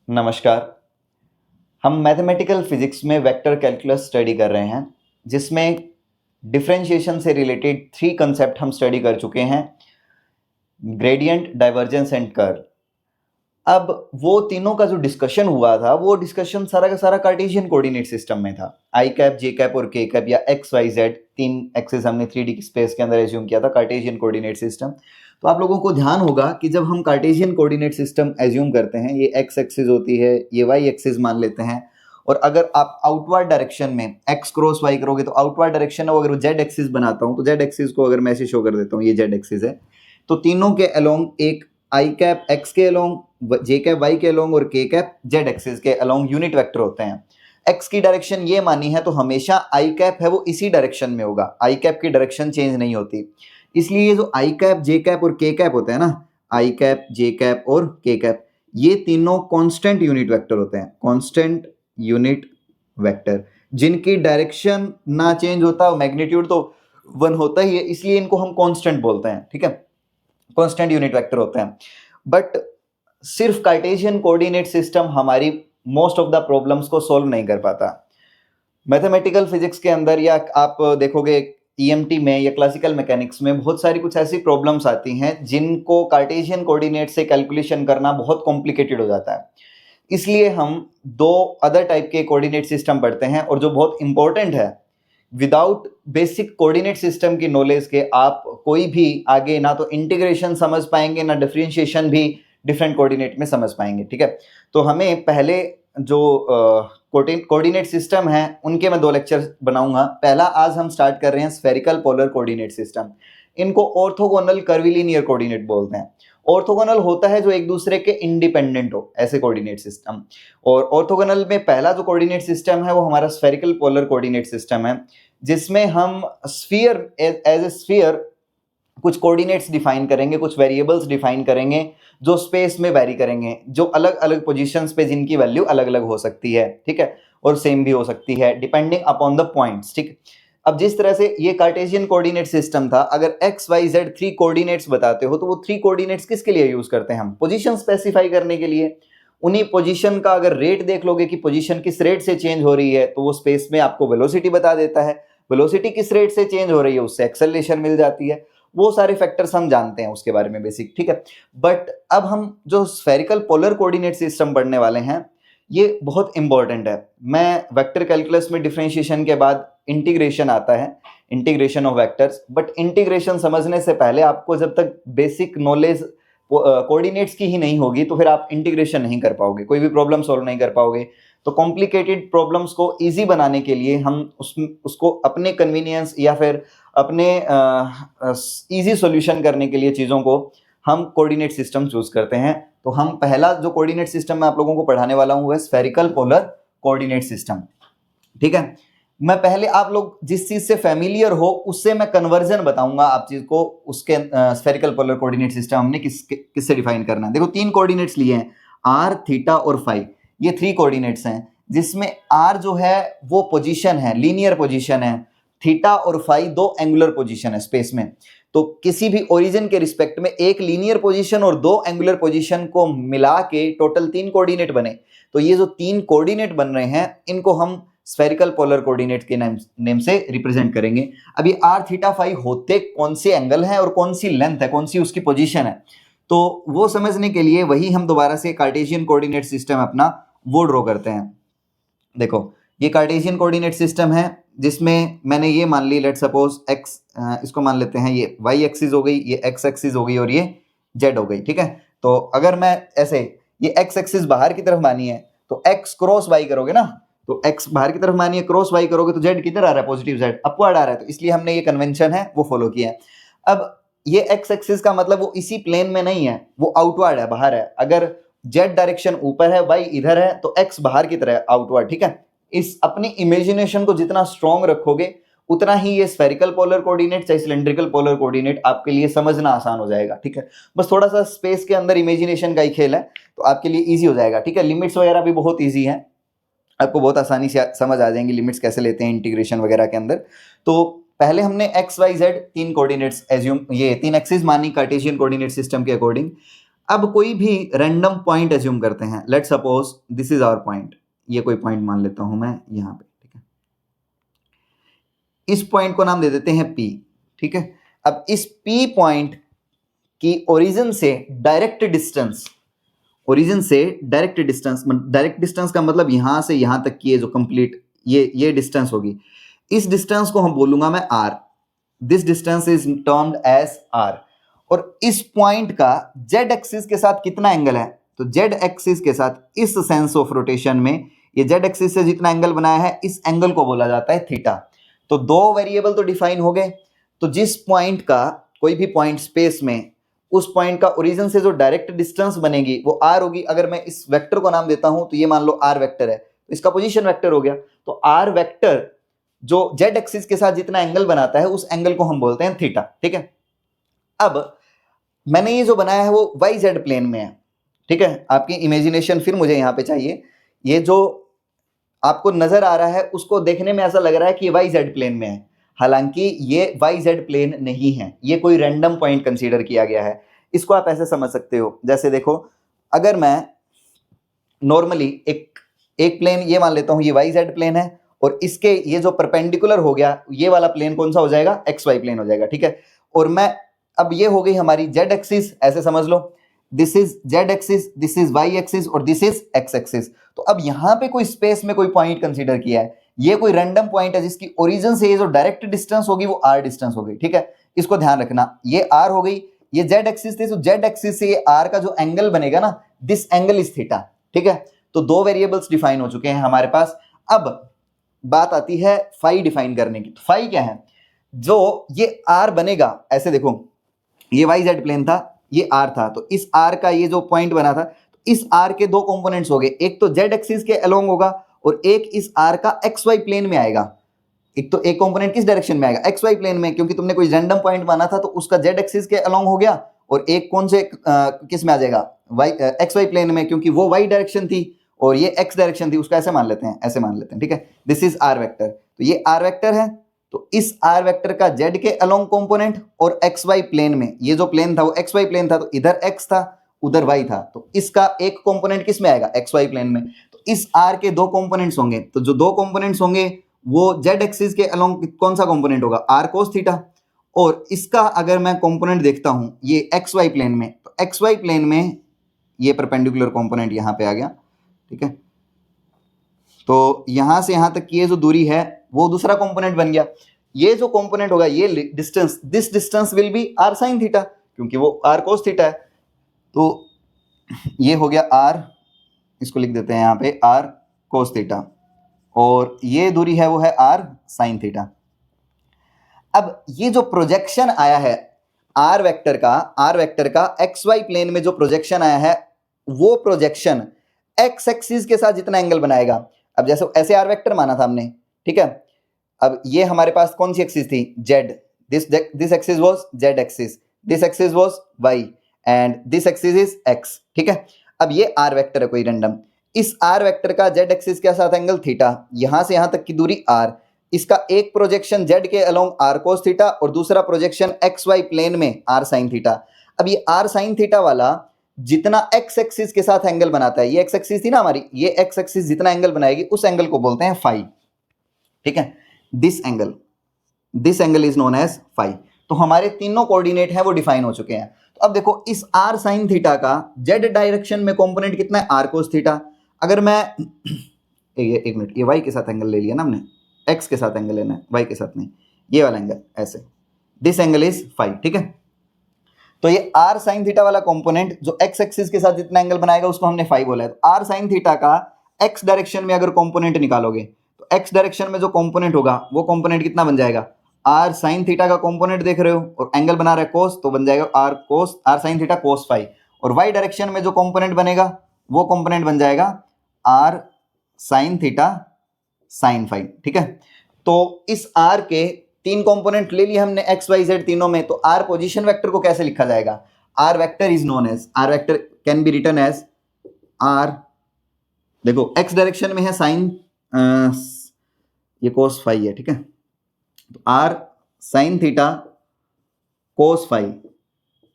नमस्कार। हम mathematical physics में वेक्टर कैलकुलस स्टडी कर रहे हैं, जिसमें डिफरेंशिएशन से रिलेटेड 3 कंसेप्ट हम स्टडी कर चुके हैं, ग्रेडियंट, डाइवर्जेंस एंड कर्ल। अब वो तीनों का जो डिस्कशन हुआ था, वो डिस्कशन सारा का सारा कार्टेशियन कोऑर्डिनेट सिस्टम में था। आई कैप, जे कैप और के कैप या एक्स वाई जेड 3 एक्सिस हमने 3D स्पेस के अंदर एज्यूम किया था, कार्टेशियन कोऑर्डिनेट सिस्टम। तो आप लोगों को ध्यान होगा कि जब हम कार्टेशियन कोऑर्डिनेट सिस्टम एज्यूम करते हैं, ये एक्स एक्सिस होती है, ये वाई एक्सिस मान लेते हैं, और अगर आप आउटवर्ड डायरेक्शन में एक्स क्रॉस वाई करोगे तो आउटवर्ड डायरेक्शन है, अगर जेड एक्सिस बनाता हूं तो जेड एक्सिस को अगर मैं ऐसे शो कर देता हूं, ये जेड एक्सिस है, तो तीनों के अलोंग एक आई कैप एक्स के अलोंग, जे कैप वाई के अलोंग और के कैप जेड एक्सिस के अलोंग यूनिट वेक्टर होते हैं। एक्स की डायरेक्शन ये मानी है तो हमेशा आई कैप है वो इसी डायरेक्शन में होगा, आई कैप की डायरेक्शन चेंज नहीं होती। इसलिए जो आई कैप, जे कैप और के कैप होते हैं ना, आई कैप, जे कैप और के कैप, ये तीनों कांस्टेंट यूनिट वेक्टर होते हैं, कांस्टेंट यूनिट वेक्टर, जिनकी डायरेक्शन ना चेंज होता, मैग्नीट्यूड तो 1 होता ही है, इसलिए इनको हम कांस्टेंट बोलते हैं। ठीक है, कांस्टेंट यूनिट वेक्टर होते हैं। बट सिर्फ कार्टेशियन कोऑर्डिनेट सिस्टम हमारी मोस्ट ऑफ द प्रॉब्लम्स को सॉल्व नहीं कर पाता। मैथमेटिकल फिजिक्स के अंदर या आप देखोगे ईएमटी में या क्लासिकल मैकेनिक्स में बहुत सारी कुछ ऐसी प्रॉब्लम्स आती हैं जिनको कार्टेशियन कोऑर्डिनेट से कैलकुलेशन करना बहुत कॉम्प्लिकेटेड हो जाता है। इसलिए हम 2 अदर टाइप के कोऑर्डिनेट सिस्टम पढ़ते हैं, और जो बहुत इंपॉर्टेंट है, विदाउट बेसिक कोऑर्डिनेट सिस्टम की नॉलेज के आप कोई भी आगे ना तो इंटीग्रेशन समझ पाएंगे, ना डिफरेंशिएशन भी डिफरेंट कोऑर्डिनेट में समझ पाएंगे। ठीक है, तो हमें पहले जो कोऑर्डिनेट सिस्टम है उनके मैं 2 लेक्चर बनाऊंगा। पहला आज हम स्टार्ट कर रहे हैं स्फेरिकल पोलर कोऑर्डिनेट सिस्टम। इनको ऑर्थोगोनल कर्विलिनियर कोऑर्डिनेट बोलते हैं। ऑर्थोगोनल होता है जो एक दूसरे के इंडिपेंडेंट हो, ऐसे कोऑर्डिनेट सिस्टम। और ऑर्थोगोनल में पहला जो कोऑर्डिनेट सिस्टम है वो हमारा स्फेरिकल पोलर कोऑर्डिनेट सिस्टम है, जिसमें हम स्फीयर एज ए स्फीयर कुछ कोऑर्डिनेट्स डिफाइन करेंगे, कुछ वेरिएबल्स डिफाइन करेंगे जो स्पेस में वेरी करेंगे, जो अलग अलग पोजीशंस पे जिनकी वैल्यू अलग अलग हो सकती है। ठीक है, और सेम भी हो सकती है डिपेंडिंग अपॉन द पॉइंट्स। ठीक, अब जिस तरह से ये कार्टेशियन कोऑर्डिनेट सिस्टम था, अगर एक्स वाई जेड 3 कोऑर्डिनेट्स बताते हो तो वो 3 कोऑर्डिनेट्स किसके लिए यूज करते हैं हम? पोजीशन स्पेसिफाई करने के लिए। उन्हीं पोजीशन का अगर रेट देख लोगे कि पोजीशन किस रेट से चेंज हो रही है, तो वो स्पेस में आपको वेलोसिटी बता देता है। वेलोसिटी किस रेट से चेंज हो रही है, उससे एक्सेलरेशन मिल जाती है। वो सारे फैक्टर्स हम जानते हैं उसके बारे में बेसिक। ठीक है, बट अब हम जो स्फेरिकल पोलर कोऑर्डिनेट सिस्टम पढ़ने वाले हैं, ये बहुत इंपॉर्टेंट है। मैं वेक्टर कैलकुलस में डिफरेंशिएशन के बाद इंटीग्रेशन आता है, integration of vectors, but integration समझने से पहले आपको जब तक बेसिक नॉलेज कोऑर्डिनेट्स की ही नहीं होगी तो फिर आप इंटीग्रेशन नहीं कर पाओगे, कोई भी प्रॉब्लम सॉल्व नहीं कर पाओगे। तो कॉम्प्लिकेटेड प्रॉब्लम्स को इजी बनाने के लिए हम उसको अपने कन्वीनियंस या फिर अपने इजी सॉल्यूशन करने के लिए चीज़ों को हम कोऑर्डिनेट सिस्टम चूज करते हैं। तो हम पहला जो कोऑर्डिनेट सिस्टम मैं आप लोगों को पढ़ाने वाला हूं वह स्फेरिकल पोलर कोऑर्डिनेट सिस्टम। ठीक है, मैं पहले आप लोग जिस चीज से फेमिलियर हो उससे मैं कन्वर्जन बताऊंगा आप चीज को, उसके स्फेरिकल पोलर कोऑर्डिनेट सिस्टम हमने किससे डिफाइन करना है। देखो 3 कोऑर्डिनेट्स लिए हैं, आर, थीटा और फाई। ये 3 कोऑर्डिनेट्स हैं, जिसमें आर जो है वो पोजीशन है, लीनियर पोजीशन है। थीटा और फाई 2 एंगुलर पोजीशन है स्पेस में। तो किसी भी ओरिजिन के रिस्पेक्ट में एक लीनियर पोजीशन और 2 एंगुलर पोजीशन को मिला के टोटल 3 कोऑर्डिनेट बने। तो ये जो 3 कोऑर्डिनेट बन रहे हैं, इनको हम स्फेरिकल पोलर कोऑर्डिनेट के नेम से रिप्रेजेंट करेंगे। अब ये आर, थीटा, फाई होते कौन से एंगल है और कौन सी लेंथ है, कौन सी उसकी पोजीशन है, तो वो समझने के लिए वही हम दोबारा से कार्टेशियन कोऑर्डिनेट सिस्टम अपना वो ड्रॉ करते हैं। देखो ये कार्टेशियन कोऑर्डिनेट सिस्टम है, जिसमें मैंने ये मान ली, लेट सपोज एक्स, इसको मान लेते हैं ये वाई एक्सिस हो गई, ये एक्स एक्सिस हो गई और ये जेड हो गई। ठीक है, तो अगर मैं ऐसे ये एक्स एक्सिस बाहर की तरफ मानी है तो एक्स क्रॉस वाई करोगे ना, तो एक्स बाहर की तरफ मानिए, क्रॉस वाई करोगे तो जेड किधर आ रहा है, पॉजिटिव जेड, अपवर्ड आ रहा है। तो इसलिए हमने ये कन्वेंशन है वो फॉलो किया है। अब ये एक्स एक्सिस का मतलब वो इसी प्लेन में नहीं है, वो आउटवर्ड है, बाहर है। अगर जेड डायरेक्शन ऊपर है, वाई इधर है, तो एक्स बाहर की तरह आउटवर्ड। ठीक है, इस अपनी इमेजिनेशन को जितना स्ट्रॉन्ग रखोगे उतना ही ये स्फेरिकल पोलर कोऑर्डिनेट चाहे सिलेंड्रिकल पोलर कोऑर्डिनेट आपके लिए समझना आसान हो जाएगा। ठीक है, बस थोड़ा सा स्पेस के अंदर इमेजिनेशन का ही खेल है, तो आपके लिए इजी हो जाएगा। ठीक है, लिमिट्स वगैरह भी बहुत इजी है, आपको बहुत आसानी से समझ आ जाएंगी लिमिट्स कैसे लेते हैं इंटीग्रेशन वगैरह के अंदर। तो पहले हमने X Y Z 3 coordinates assume, ये 3 एक्सिस मानी कार्टेशियन कोऑर्डिनेट सिस्टम के अकॉर्डिंग। अब कोई भी रैंडम पॉइंट एज्यूम करते हैं, let's suppose this is our point, ये कोई पॉइंट मान लेता हूं मैं यहां पे, ठीक है। इस पॉइंट को नाम दे देते हैं P, ठीक है। अब इस P पॉइंट की ओरिजिन से डायरेक्ट डिस्टेंस, ओरिजिन से डायरेक्ट डिस्टेंस, डायरेक्ट डिस्टेंस का मतलब यहां से यहां तक की ये जो कंप्लीट ये डिस्टेंस होगी, इस डिस्टेंस को हम बोलूंगा मैं R, this distance is termed as R। और इस पॉइंट का जेड एक्सिस के साथ कितना एंगल है, तो जेड एक्सिस के साथ इस सेंस ऑफ रोटेशन में ये जेड एक्सिस से जितना एंगल बनाया है इस एंगल को बोला जाता है थीटा। तो दो वेरिएबल तो डिफाइन हो गए। तो जिस पॉइंट का, कोई भी पॉइंट स्पेस में, उस पॉइंट का ओरिजिन से जो डायरेक्ट डिस्टेंस बनेगी वो आर होगी। अगर मैं इस वेक्टर को नाम देता हूं तो ये मान लो आर वेक्टर है, तो इसका पोजीशन वेक्टर हो गया। तो आर वेक्टर जो जेड एक्सिस के साथ जितना एंगल बनाता है उस एंगल को हम बोलते हैं थीटा, ठीक है। अब मैंने ये जो बनाया है वो वाई जेड प्लेन में है, ठीक है। आपकी इमेजिनेशन फिर मुझे यहां पे चाहिए। ये जो आपको नजर आ रहा है उसको देखने में ऐसा लग रहा है कि ये वाई जेड प्लेन में है, हालांकि ये वाई जेड प्लेन नहीं है, ये कोई रैंडम पॉइंट कंसीडर किया गया है। इसको आप ऐसे समझ सकते हो, जैसे देखो, अगर मैं नॉर्मली एक प्लेन ये मान लेता हूं ये वाई जेड प्लेन है, और इसके ये जो परपेंडिकुलर हो गया ये वाला प्लेन कौन सा हो जाएगा, एक्स वाई प्लेन हो जाएगा, ठीक है। और मैं, अब ये हो गई हमारी जेड एक्सिस, ऐसे समझ लो, this is Z axis, this is Y axis और दिस इज एक्स एक्सिस। तो अब यहां पे कोई स्पेस में कोई पॉइंट कंसीडर किया है, ये कोई रैंडम पॉइंट है जिसकी ओरिजिन से ये जो डायरेक्ट डिस्टेंस होगी वो आर डिस्टेंस हो गई, ठीक है। इसको ध्यान रखना, ये आर हो गई, ये जेड एक्सिस थी, तो जेड एक्सिस से ये आर का जो एंगल बनेगा ना, दिस एंगल इज थीटा, ठीक है। तो दो वेरिएबल्स डिफाइन हो चुके हैं हमारे पास। अब बात आती है फाई डिफाइन करने की। तो फाई क्या है, जो ये आर बनेगा, ऐसे देखो, ये वाई जेड प्लेन था, ये आर था, तो इस आर का ये जो पॉइंट बना था, तो इस आर के दो कंपोनेंट्स हो गए, एक तो जेड एक्सिस के अलोंग होगा और एक इस आर का एक्स वाई प्लेन में आएगा। एक तो एक कंपोनेंट किस डायरेक्शन में आएगा, एक्स वाई प्लेन में, क्योंकि तुमने कोई रैंडम पॉइंट माना था तो उसका जेड एक्सिस के अलोंग हो गया, और एक कौन से किस में आ जाएगा, वाई एक्स वाई प्लेन में, क्योंकि वो वाई डायरेक्शन थी और ये एक्स डायरेक्शन थी, उसका ऐसे मान लेते हैं, ऐसे मान लेते हैं, ठीक है। दिस इज आर वेक्टर, तो ये आर वेक्टर है, तो इस आर वेक्टर का जेड के अलोंग कंपोनेंट और एक्स वाई प्लेन में, ये जो प्लेन था वो एक्स वाई प्लेन था, तो इधर एक्स था उधर वाई था, तो इसका एक कंपोनेंट किस में आएगा, एक्स वाई प्लेन में। तो इस आर के दो कंपोनेंट्स होंगे, तो जो दो कंपोनेंट्स होंगे वो जेड एक्सिस के अलोंग कौन सा कंपोनेंट होगा, आर कोस थीटा। और इसका अगर मैं कंपोनेंट देखता हूं ये एक्स वाई प्लेन में, तो एक्स वाई प्लेन में ये परपेंडिकुलर कंपोनेंट यहां पे आ गया, ठीक है। तो यहां से यहां तक की ये जो दूरी है वो दूसरा कंपोनेंट बन गया। ये जो कंपोनेंट होगा, ये distance, this distance will be R sine theta, क्योंकि वो आर कोस थीटा है। तो ये हो गया आर, इसको लिख देते हैं यहाँ पे आर कोस थीटा, और ये दूरी है वो है आर साइन थीटा। अब ये जो प्रोजेक्शन आया है आर वेक्टर का एक्स वाई प्लेन में जो प्रोजेक्शन आया है, वो प्रोजेक्शन एक्स एक्सिस के साथ जितना एंगल बनाएगा, अब जैसे ऐसे आर वेक्टर माना था हमने, ठीक है। अब ये हमारे पास कौन सी एक्सिस थी, Z, this axis was Z axis, this axis was Y and this axis is X, ठीक है। अब ये आर वेक्टर है कोई रैंडम, इस आर वेक्टर का जेड एक्सिस के साथ एंगल थीटा, यहां से यहां तक की दूरी आर, इसका एक प्रोजेक्शन जेड के अलोंग आर कोस थीटा और दूसरा प्रोजेक्शन एक्स वाई प्लेन में आर साइन थीटा। अब ये आर साइन थीटा वाला जितना एक्स एक्सिस के साथ एंगल बनाता है, ये एक्स एक्सिस थी ना हमारी, ये एक्स एक्सिस जितना एंगल बनाएगी उस एंगल को बोलते हैं फाई, ठीक है। This angle is known as phi. तो हमारे तीनों कोऑर्डिनेट हैं वो डिफाइन हो चुके हैं। तो अब देखो इस आर साइन थीटा का जेड डायरेक्शन में कंपोनेंट कितना है, आर कोस थीटा। अगर मैं एक मिनट, ये वाई के साथ एंगल ले लिया ना हमने, एक्स के साथ एंगल लेना है, वाई के साथ नहीं, ये वाला एंगल ऐसे, दिस एंगल इज फाई, ठीक है। तो ये आर साइन थीटा वाला कंपोनेंट जो एक्स एक्सिस के साथ जितना एंगल बनाएगा उसको हमने फाई बोला है। तो आर साइन थीटा का एक्स डायरेक्शन में अगर कंपोनेंट निकालोगे तो एक्स डायरेक्शन में जो कंपोनेंट होगा वो कंपोनेंट कितना बन जाएगा, आर साइन थीटा का कंपोनेंट देख रहे हो और एंगल बना रहा है कोस, तो बन जाएगा R sine theta cos phi. और वाई डायरेक्शन में जो कंपोनेंट बनेगा वो कंपोनेंट बन जाएगा R sine theta sine phi, ठीक है। तो इस आर के तीन कंपोनेंट ले लिए हमने एक्स वाई जेड तीनों में, तो आर पोजीशन वेक्टर को कैसे लिखा जाएगा, R vector is known as, R vector can be written as R, देखो एक्स डायरेक्शन में है साइन, ये कोस फाई है, ठीक है। तो R sine theta cos phi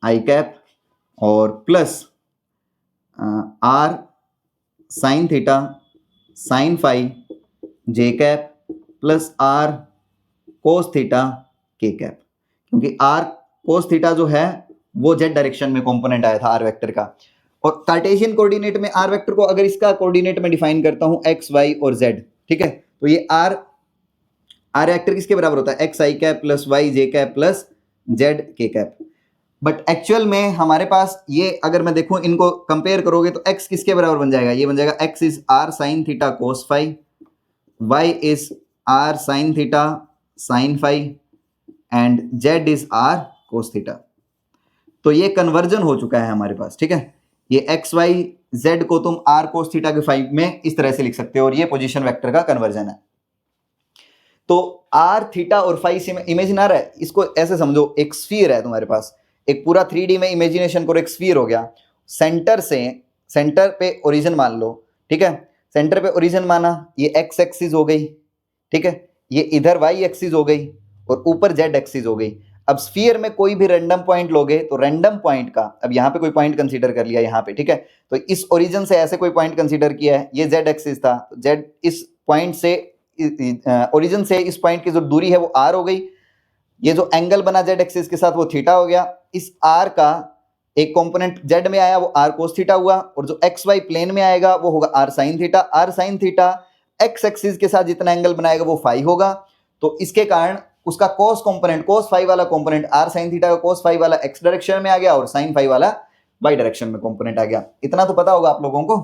I cap और plus R sine theta sine phi J cap plus R cos theta K cap, क्योंकि आर कोस थीटा जो है वो जेड डायरेक्शन में कंपोनेंट आया था आर वेक्टर का, और कार्टेशियन कोऑर्डिनेट में आर वेक्टर को अगर इसका कोऑर्डिनेट में डिफाइन करता हूं एक्स वाई और जेड, ठीक है, तो ये आर वेक्टर किसके बराबर होता है, एक्स आई कैप प्लस वाई जे कैप प्लस जेड के कैप। बट एक्चुअल में हमारे पास ये अगर मैं देखूं इनको कंपेयर करोगे तो एक्स किसके बराबर बन जाएगा, ये बन जाएगा X is R sine theta cos phi, Y is R sine theta sine phi and Z is R cos theta. तो ये कन्वर्जन हो चुका है हमारे पास, ठीक है। ये एक्स वाई जेड को तुम आर कोस थीटा के फाई में इस तरह से लिख सकते हो, और ये पोजीशन वेक्टर का कन्वर्जन है। तो आर थीटा और फाई से इमेजिन आ रहा है, इसको ऐसे समझो, एक स्फीयर है तुम्हारे पास, एक पूरा 3D में इमेजिनेशन करो, एक स्फीयर हो गया, सेंटर पे ओरिजिन मान लो, ठीक है, सेंटर पे ओरिजिन माना, ये एक्स एक्सिस हो गई, ठीक है, ये इधर वाई एक्सिस हो गई और ऊपर जेड एक्सिस हो गई। अब स्फीयर में कोई भी रैंडम पॉइंट लोगे तो रैंडम पॉइंट का, अब यहाँ पे कोई पॉइंट कंसीडर कर लिया यहाँ पे, ठीक है, तो इस ओरिजिन से ऐसे कोई पॉइंट कंसीडर किया है, ये जेड एक्सिस था, जेड इस पॉइंट से ओरिजिन से इस पॉइंट की जो दूरी है वो आर हो गई, ये जो एंगल बना जेड एक्सिस के साथ वो थीटा हो गया, इस आर का एक कंपोनेंट जेड में आया वो आर कोस थीटा हुआ, और जो एक्स वाई प्लेन में आएगा वो होगा R sine theta X axis के साथ जितना एंगल बनाएगा वो फाई होगा, तो इसके कारण उसका कोस कंपोनेंट, कोस फाई वाला कंपोनेंट आर साइन थीटा का कोस फाई वाला एक्स डायरेक्शन में आ गया और साइन फाई वाला वाई डायरेक्शन में कंपोनेंट आ गया। इतना तो पता होगा आप लोगों को।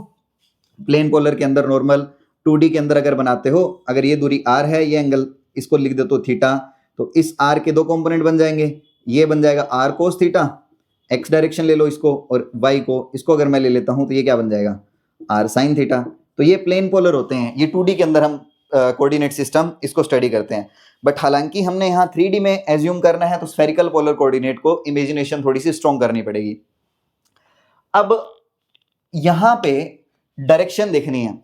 प्लेन पोलर के अंदर नॉर्मल 2D के अंदर अगर बनाते हो, अगर ये दूरी आर है, ये एंगल इसको लिख दो तो थीटा, तो इस आर के दो कंपोनेंट बन जाएंगे, ये बन जाएगा R cos theta, X direction ले लो इसको, और वाई को, इसको अगर मैं ले लेता हूं तो ये क्या बन जाएगा, आर साइन थीटा। तो ये प्लेन पोलर होते हैं, ये 2D के अंदर हम कोऑर्डिनेट सिस्टम इसको स्टडी करते हैं। बट हालांकि हमने यहाँ 3D में एज्यूम करना है तो स्फेरिकल पोलर कोऑर्डिनेट को इमेजिनेशन थोड़ी सी स्ट्रॉन्ग करनी पड़ेगी। अब यहाँ पे डायरेक्शन देखनी है,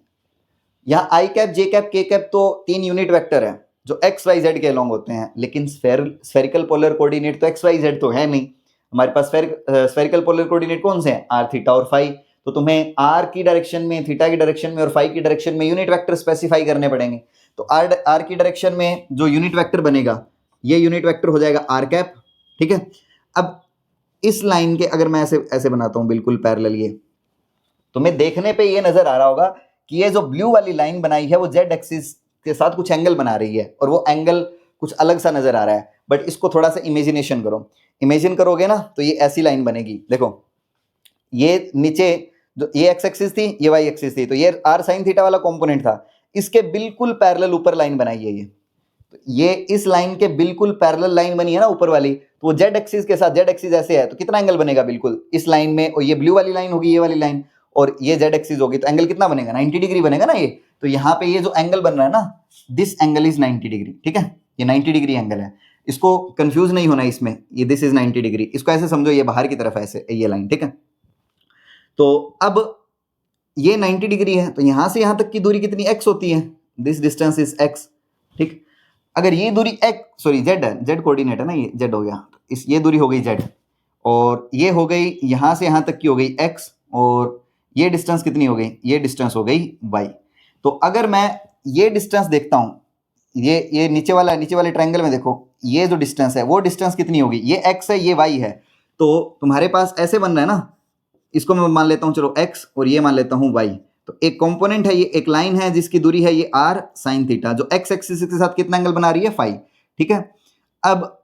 यहाँ आई कैप जे कैप के कैप तो 3 यूनिट वेक्टर है जो एक्स वाई जेड के अलोंग होते हैं, लेकिन स्फेरिकल पोलर कोऑर्डिनेट तो एक्स वाई जेड तो है नहीं, हमारे पास स्फेरिकल पोलर कोऑर्डिनेट कौन से हैं, आर थीटा और फाई। तो तुम्हें आर की डायरेक्शन में, थीटा की डायरेक्शन में और फाई की डायरेक्शन में यूनिट वेक्टर स्पेसिफाई करने पड़ेंगे। तो आर की डायरेक्शन में जो यूनिट वेक्टर बनेगा, ये यूनिट वेक्टर हो जाएगा आर कैप, ठीक है। अब इस लाइन के अगर मैं ऐसे ऐसे बनाता हूं बिल्कुल पैरेलल, ये तुम्हें देखने पे ये नजर आ रहा होगा कि ये जो ब्लू वाली लाइन बनाई है वो जेड एक्सिस के साथ कुछ एंगल बना रही है, और वो एंगल कुछ अलग सा नजर आ रहा है। बट इसको थोड़ा सा इमेजिनेशन करो, इमेजिन करोगे ना तो ये ऐसी लाइन बनेगी, देखो ये नीचे जो ये एक्स एक्सिस थी, ये वाई एक्सिस थी, तो ये आर साइन थीटा वाला कंपोनेंट था, इसके बिल्कुल पैरेलल ऊपर लाइन बनाई है ये, तो ये इस लाइन के बिल्कुल पैरेलल लाइन बनी है ना ऊपर वाली, तो वो जेड एक्सिस के साथ, जेड एक्सिस ऐसे है तो कितना एंगल बनेगा बिल्कुल इस लाइन में, और ये ब्लू वाली लाइन होगी, ये वाली लाइन, और ये जेड एक्सिस होगी, तो एंगल कितना बनेगा, 90 डिग्री बनेगा ना ये। तो यहाँ पे ये जो एंगल बन रहा है ना, दिस एंगल इज 90 डिग्री, ठीक है, ये 90 डिग्री एंगल है, इसको कंफ्यूज नहीं होना इसमें, ये दिस इज 90 डिग्री, इसको ऐसे समझो ये बाहर की तरफ है ऐसे ये लाइन, ठीक है। तो अब ये 90 डिग्री है, तो यहां से यहां तक की दूरी कितनी x होती है, दिस डिस्टेंस इज x, ठीक। अगर ये दूरी z है, z कोऑर्डिनेट है ना, ये z हो गया, इस ये दूरी हो गई z, और ये हो गई यहां से यहां तक की हो गई x, और ये डिस्टेंस कितनी हो गई, ये डिस्टेंस हो गई y। तो अगर मैं ये डिस्टेंस देखता हूं, ये नीचे वाले ट्रायंगल में देखो, ये जो डिस्टेंस है वो डिस्टेंस कितनी होगी, ये x है, ये y है, तो तुम्हारे पास ऐसे बन रहा है ना, इसको मैं मान लेता हूं चलो x और ये मान लेता हूं y, तो एक कंपोनेंट है, ये एक लाइन है जिसकी दूरी है ये r sin थीटा, जो x एक्सिस के साथ कितना एंगल बना रही है, फाई, ठीक है। अब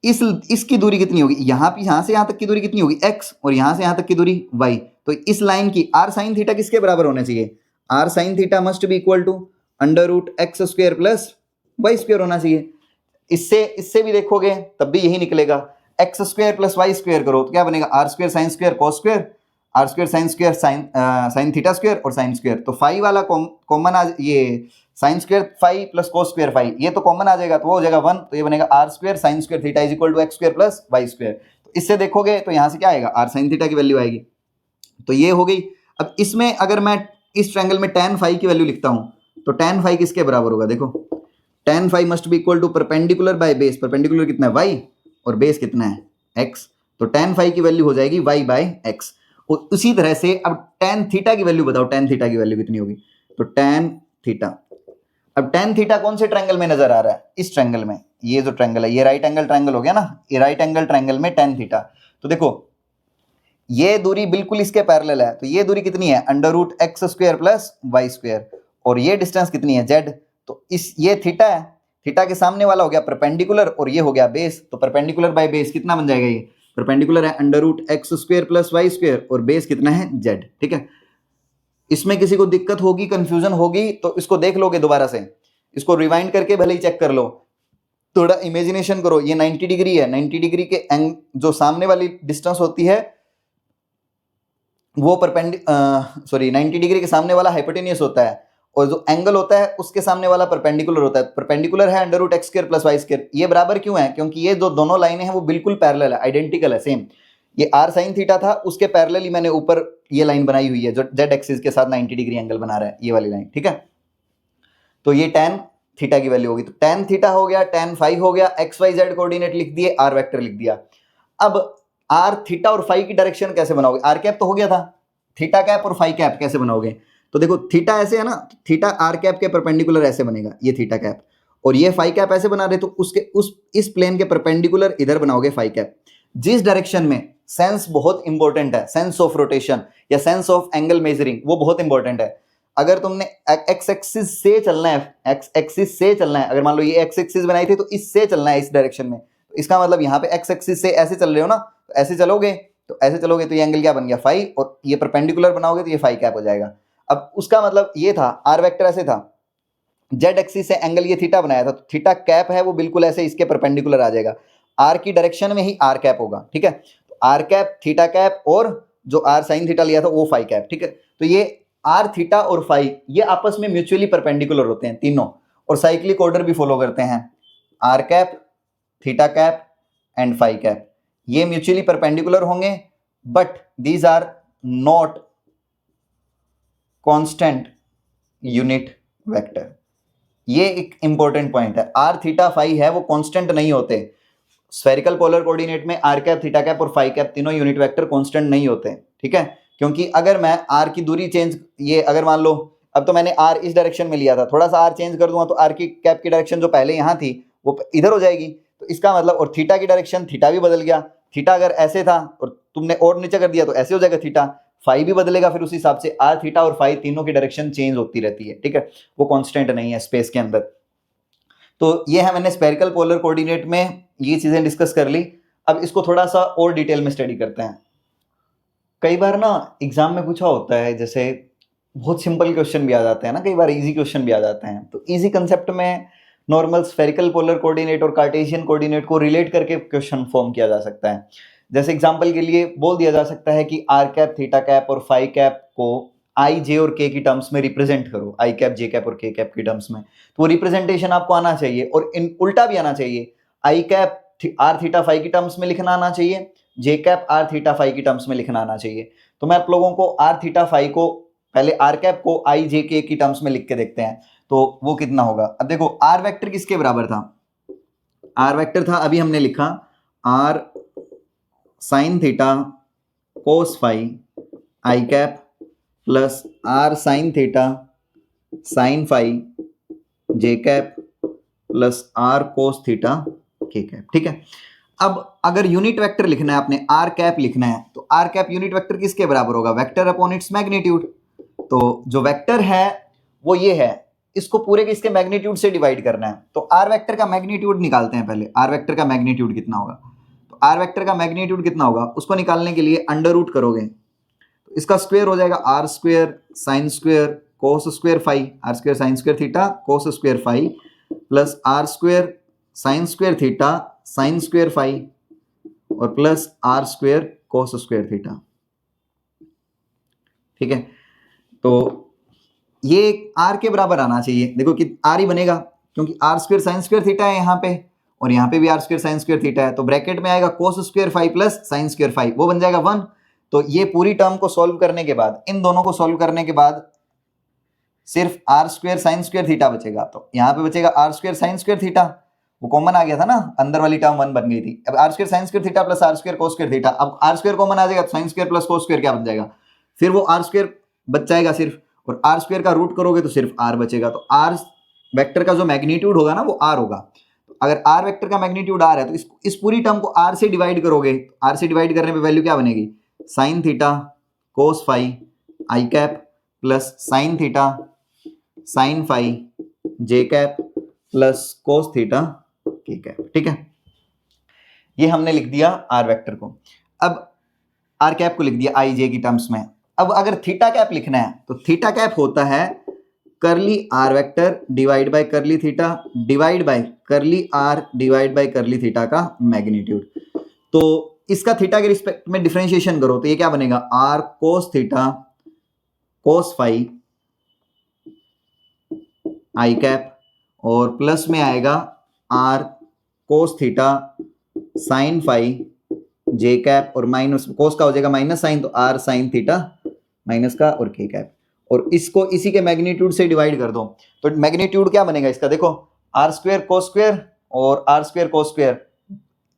इसकी दूरी कितनी होगी, यहां से यहां तक की दूरी कितनी होगी x, और यहां से यहां तक की दूरी y, तो इस लाइन की r sin थीटा किसके बराबर होना चाहिए, r sin theta must be equal to √x² plus y² होना चाहिए। इससे भी देखोगे तब भी यही निकलेगा, x² प्लस y² करो तो क्या बनेगा, r² sin square cos square, r² sin square sin theta square और sin स्क्वायर, तो फाई वाला कॉमन आ, ये sin square phi plus cos square phi, ये तो कॉमन आ जाएगा तो वो हो जाएगा 1, तो ये बनेगा r² sin square theta is equal to x² plus y²। तो इससे देखोगे तो यहाँ से क्या आएगा, r sin थीटा की वैल्यू आएगी, तो ये हो गई। अब इसमें अगर मैं इस ट्रायंगल में tan फाई की वैल्यू लिखता हूँ तो tan फाई किसके बराबर होगा, देखो tan phi must be equal to perpendicular by base, perpendicular कितना है y और बेस कितना है x, तो tan फाई की वैल्यू हो जाएगी y बाय x। उसी तरह से अब tan थीटा की वैल्यू बताओ, tan थीटा की वैल्यू कितनी होगी? तो tan थीटा, अब tan थीटा कौन से ट्रायंगल में नजर आ रहा है? इस ट्रायंगल में। ये जो ट्रायंगल है ये राइट एंगल ट्रायंगल हो गया ना, ये राइट एंगल ट्रायंगल में tan थीटा। तो देखो ये दूरी बिल्कुल इसके पैरेलल है, तो ये दूरी कितनी है? Under root X square plus Y square, और ये डिस्टेंस कितनी है? z। तो इस ये थीटा है, थीटा के सामने वाला हो गया परपेंडिकुलर और ये हो गया बेस, तो परपेंडिकुलर बाय बेस कितना बन जाएगा? ये परपेंडिकुलर है under root X square plus Y square और बेस कितना है? z। ठीक है, इसमें किसी को दिक्कत होगी, कंफ्यूजन होगी तो इसको देख लोगे दोबारा से, इसको रिवाइंड करके भले ही चेक कर लो, थोड़ा इमेजिनेशन करो। ये 90 डिग्री है, 90 डिग्री के जो सामने वाली डिस्टेंस होती है वो 90 डिग्री के सामने वाला हाइपोटेन्यूस होता है, और जो एंगल होता है उसके सामने वाला परपेंडिकुलर होता है। परपेंडिकुलर है under root X square plus Y square. ये बराबर क्यों है? क्योंकि ये जो दोनों लाइनें हैं वो बिल्कुल पैरेलल है, आइडेंटिकल है, सेम। ये आर साइन थीटा था, उसके पैरेलल ही मैंने ऊपर ये लाइन बनाई हुई है जो जेड एक्सिस के साथ 90 डिग्री एंगल बना रहा है, ये वाली लाइन। ठीक है, तो ये tan थीटा की वैल्यू होगी। तो tan थीटा हो गया, tan फाई हो गया, एक्स वाई जेड कोऑर्डिनेट लिख दिए, आर वेक्टर लिख दिया। अब आर थीटा और फाई की डायरेक्शन कैसे बनाओगे? आर कैप तो हो गया था, थीटा कैप और फाई कैप कैसे बनाओगे? तो देखो थीटा ऐसे है ना, थीटा आर कैप के परपेंडिकुलर ऐसे बनेगा, ये थीटा कैप, और ये फाई कैप ऐसे बना रहे, तो उसके इस प्लेन के परपेंडिकुलर इधर बनाओगे फाई कैप। जिस डायरेक्शन में सेंस बहुत इंपॉर्टेंट है, सेंस ऑफ रोटेशन या सेंस ऑफ एंगल मेजरिंग, वो बहुत इंपॉर्टेंट है। अगर तुमने एक्स एक्सिस से चलना है, एक्स एक्सिस से चलना है, अगर मान लो ये एक्स एक्सिस बनाई थी तो इससे चलना है, इस डायरेक्शन में, तो इसका मतलब यहाँ पे एक्स एक्सिस से ऐसे चल रहे हो ना, तो ऐसे चलोगे, तो ऐसे चलोगे तो ये एंगल क्या बन गया? फाई, और ये परपेंडिकुलर बनाओगे तो ये फाई कैप हो जाएगा। अब उसका मतलब ये था, आर वेक्टर ऐसे था, जेड एक्सिस से एंगल ये थीटा बनाया था, तो थीटा कैप है वो बिल्कुल ऐसे इसके परपेंडिकुलर आ जाएगा, आर की डायरेक्शन में ही आर कैप होगा। ठीक है, तो आर कैप, थीटा कैप, और जो आर साइन थीटा लिया था वो फाई कैप। ठीक है, तो ये आर थीटा और फाई ये आपस में म्यूचुअली परपेंडिकुलर होते हैं तीनों, और साइक्लिक ऑर्डर भी फॉलो करते हैं। R cap, theta cap and phi cap ये म्यूचुअली परपेंडिकुलर होंगे, but these are not constant unit vector. ये एक इंपॉर्टेंट पॉइंट है, आर थीटा फाई है वो कांस्टेंट नहीं होते। स्फेरिकल पोलर कोऑर्डिनेट में आर कैप, थीटा कैप और फाई कैप तीनों यूनिट वेक्टर कांस्टेंट नहीं होते। ठीक है, क्योंकि अगर मैं आर की दूरी चेंज, ये अगर मान लो अब तो मैंने आर इस डायरेक्शन में लिया था, थोड़ा सा आर चेंज कर दूंगा तो आर की कैप की डायरेक्शन जो पहले यहाँ थी वो इधर हो जाएगी, तो इसका मतलब, और थीटा की डायरेक्शन, थीटा भी बदल गया, थीटा अगर ऐसे था और तुमने और नीचे कर दिया तो ऐसे हो जाएगा थीटा, फाई भी बदलेगा फिर उसी हिसाब से। आर थीटा और फाई तीनों की डायरेक्शन चेंज होती रहती है। ठीक है, वो कांस्टेंट नहीं है स्पेस के अंदर। तो ये है, मैंने स्फेरिकल पोलर कोऑर्डिनेट में ये चीजें डिस्कस कर ली। अब इसको थोड़ा सा और डिटेल में स्टडी करते हैं। कई बार ना एग्जाम में पूछा होता है, जैसे बहुत सिंपल क्वेश्चन भी आ जाते हैं ना, कई बार इजी क्वेश्चन भी आ जाते हैं, तो इजी कंसेप्ट में नॉर्मल स्फेरिकल पोलर कोऑर्डिनेट और कार्टेशियन कोऑर्डिनेट को रिलेट करके क्वेश्चन फॉर्म किया जा सकता है। जैसे एग्जांपल के लिए बोल दिया जा सकता है कि आर कैप, थीटा कैप और फाई कैप को आई, जे और के की टर्म्स में रिप्रेजेंट करो, आई कैप, जे कैप और के कैप की टर्म्स में। तो वो रिप्रेजेंटेशन आपको आना चाहिए, और इन उल्टा भी आना चाहिए, आई कैप आर थीटा फाई की टर्म्स में लिखना आना चाहिए, जे कैप आर थीटा फाई की टर्म्स में लिखना आना चाहिए। तो मैं आप लोगों को आर थीटा फाई को, पहले आर कैप को आई जे के की टर्म्स में लिख के देखते हैं, तो वो कितना होगा। अब देखो आर वेक्टर किसके बराबर था? आर वेक्टर था, अभी हमने लिखा R sine theta cos phi I cap plus R sine theta sine phi J cap plus R cos theta K cap. ठीक है, अब अगर यूनिट वेक्टर लिखना है, आपने आर कैप लिखना है, तो आर कैप यूनिट वेक्टर किसके बराबर होगा? Vector upon its magnitude. तो जो वेक्टर है वो ये है, इसको पूरे के इसके मैग्नीट्यूड से डिवाइड करना है। तो आर वेक्टर का मैग्नीट्यूड निकालते हैं पहले, आर वेक्टर का मैग्नीट्यूड कितना होगा? तो आर वेक्टर का मैग्नीट्यूड कितना होगा उसको निकालने के लिए अंडर रूट करोगे, तो इसका स्क्वायर हो जाएगा R square sine square cos square phi, R square sine square theta cos square phi, plus R square sine square theta sine square phi, और plus R square cos square theta. ठीक है, तो ये are के बराबर आना चाहिए। देखो कि आर ही बनेगा, क्योंकि R square sine square theta है यहाँ पे, और यहाँ पे भी R square sine square theta है, तो ब्रैकेट में आएगा cos square phi plus sine square phi, वो बन जाएगा 1। तो ये पूरी टर्म को सॉल्व करने के बाद, इन दोनों को सॉल्व करने के बाद सिर्फ R square sine square theta बचेगा, तो यहाँ पे बचेगा R square sine square theta, वो कॉमन आ गया था ना, अंदर वाली टर्म 1 बन गई थी। अब R square sine square theta plus R square cos square theta, अब आर स्क्वायर कॉमन आ जाएगा तो sine square plus cos square क्या बन जाएगा, फिर वो आर स्क्वायर बच जाएगा सिर्फ, और आर स्क्वायर का रूट करोगे तो सिर्फ आर बचेगा। तो आर वेक्टर का जो मैग्नीट्यूड होगा ना वो आर होगा। तो अगर आर वेक्टर का मैग्नीट्यूड आर है तो इस पूरी टर्म को आर से डिवाइड करोगे, आर से डिवाइड करने पे वैल्यू क्या बनेगी, sine theta cos phi I cap plus sine theta sine phi J cap plus cos theta K cap. ठीक है, ये हमने लिख दिया आर वेक्टर को। अब आर कैप को लिख दिया आई जे की टर्म्स में। अब अगर थीटा कैप लिखना है तो थीटा कैप होता है curly R vector divide by curly theta divide by curly R divide by curly theta का मैग्नीट्यूड। तो इसका थीटा के रिस्पेक्ट में डिफरेंशिएशन करो तो ये क्या बनेगा, R cos theta cos phi I cap, और प्लस में आएगा R cos theta sine phi J cap, और माइनस कोस का हो जाएगा माइनस साइन तो आर साइन थीटा माइनस का और के कैप, और इसको इसी के मैग्नीट्यूड से डिवाइड कर दो तो मैग्नीट्यूड क्या बनेगा इसका, देखो आर स्क्वायर कोस स्क्वायर और आर स्क्वायर कोस स्क्वायर,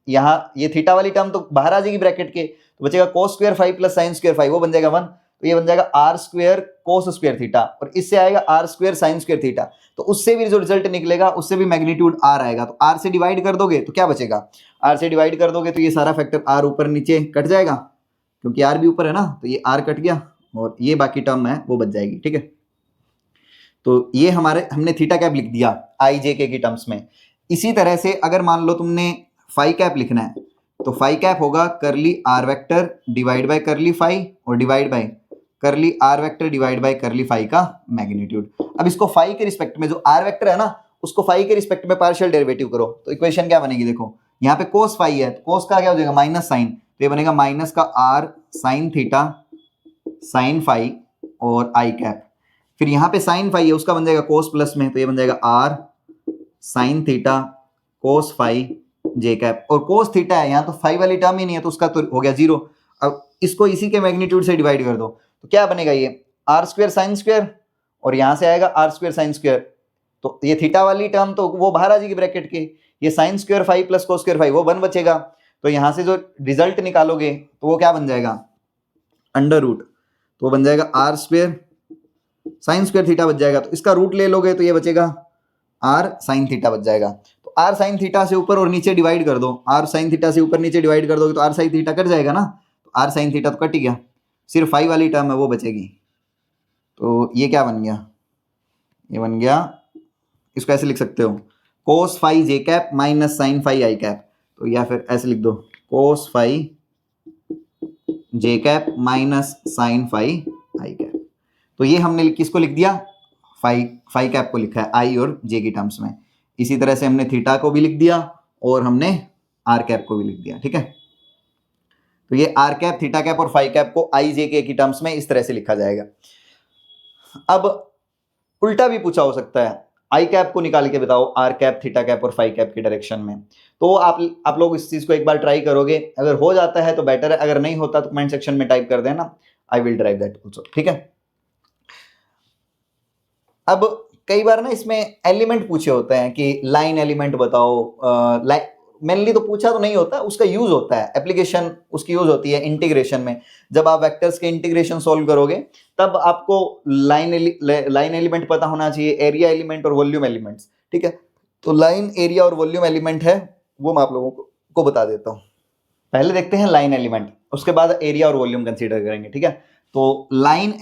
यहाँ ये थीटा वाली टर्म तो बाहर आ जाएगी ब्रैकेट के, तो बचेगा cos square phi plus sine square phi, वो बन जाएगा 1, तो ये बन जाएगा R square cos square theta, और इससे आएगा R square sine square theta, तो उससे भी जो रिजल्ट निकलेगा उससे भी मैग्नीट्यूड आर आएगा। तो आर से डिवाइड कर दोगे तो क्या बचेगा, आर से डिवाइड कर दोगे तो ये सारा फैक्टर आर ऊपर नीचे कट जाएगा, क्योंकि आर भी ऊपर है ना, तो ये आर कट गया और ये बाकी टर्म है वो बच जाएगी। ठीक है, तो ये हमने थीटा कैप लिख दिया आई जे के की टर्म्स में। इसी तरह से अगर मान लो तुमने फाई कैप लिखना है तो फाई कैप होगा curly R vector divide by curly phi और divide by curly R vector divide by curly phi का मैग्नीट्यूड। अब इसको फाई के रिस्पेक्ट में जो आर वेक्टर है ना उसको फाई के रिस्पेक्ट में पार्शियल डेरिवेटिव करो तो इक्वेशन क्या बनेगी, देखो यहाँ पे कोस फाई है तो कोस का क्या हो जाएगा माइनस साइन, तो ये बनेगा माइनस का R sine theta sine phi और आई कैप, फिर यहाँ पे साइन फाई है उसका बन जाएगा कोस प्लस में तो ये बन जाएगा R sine theta cos phi J cap, और कोस थीटा है यहाँ तो फाई वाली टर्म ही नहीं है तो उसका तो हो गया 0। अब इसको इसी के मैग्नीट्यूड से डिवाइड कर दो तो क्या बनेगा, ये आर स्क्वायर साइन स्क्वायर और यहां से आएगा आर स्क्वायर साइन स्क्वायर, तो ये थीटा वाली टर्म तो वो बाहर आ जाएगी ब्रैकेट के, ये sine square phi plus cos square phi वो 1 बचेगा, तो यहां से जो रिजल्ट निकालोगे तो वो क्या बन जाएगा अंडर रूट, तो वो बन जाएगा R square sine square theta बच जाएगा, तो इसका रूट ले लोगे तो ये बचेगा आर साइन थीटा बच जाएगा। तो आर साइन थीटा से ऊपर और नीचे डिवाइड कर दो, आर साइन थीटा से ऊपर नीचे डिवाइड कर दोगे तो आर साइन थीटा कट जाएगा ना, तो आर साइन थीटा तो कट ही गया, सिर्फ फाई वाली टर्म है वो बचेगी। तो ये क्या बन गया, ये बन गया, इसको ऐसे लिख सकते हो कोस phi J cap minus sine phi I cap, तो या फिर ऐसे लिख दो कोस phi J cap minus sine phi I cap. तो ये हमने किसको लिख दिया, फाई कैप को लिखा है आई और जे की टर्म्स में। इसी तरह से हमने थीटा को भी लिख दिया और हमने आर कैप को भी लिख दिया। ठीक है, तो ये आर कैप थीटा कैप और फाई कैप को आई जे के की टर्म्स में इस तरह से लिखा जाएगा। अब उल्टा भी पूछा हो सकता है, आई कैप को निकाल के बताओ आर कैप थीटा कैप और फाई कैप की डायरेक्शन में, तो आप लोग इस चीज को एक बार ट्राई करोगे, अगर हो जाता है तो बेटर है, अगर नहीं होता तो कमेंट सेक्शन में टाइप कर देना, I will drive that also. ठीक है, अब कई बार ना इसमें एलिमेंट पूछे होते हैं कि लाइन एलिमेंट बताओ, मेनली तो पूछा तो नहीं होता, उसका यूज होता है, एप्लीकेशन उसकी यूज होती है इंटीग्रेशन में। जब आप वेक्टर्स के इंटीग्रेशन सॉल्व करोगे तब आपको लाइन एलिमेंट पता होना चाहिए, एरिया एलिमेंट और वॉल्यूम एलिमेंट्स। ठीक है, तो लाइन एरिया और वॉल्यूम एलिमेंट है वो मैं आप लोगों को बता देता हूँ। पहले देखते हैं लाइन एलिमेंट, उसके बाद एरिया और वॉल्यूम कंसीडर करेंगे। ठीक है, तो लाइन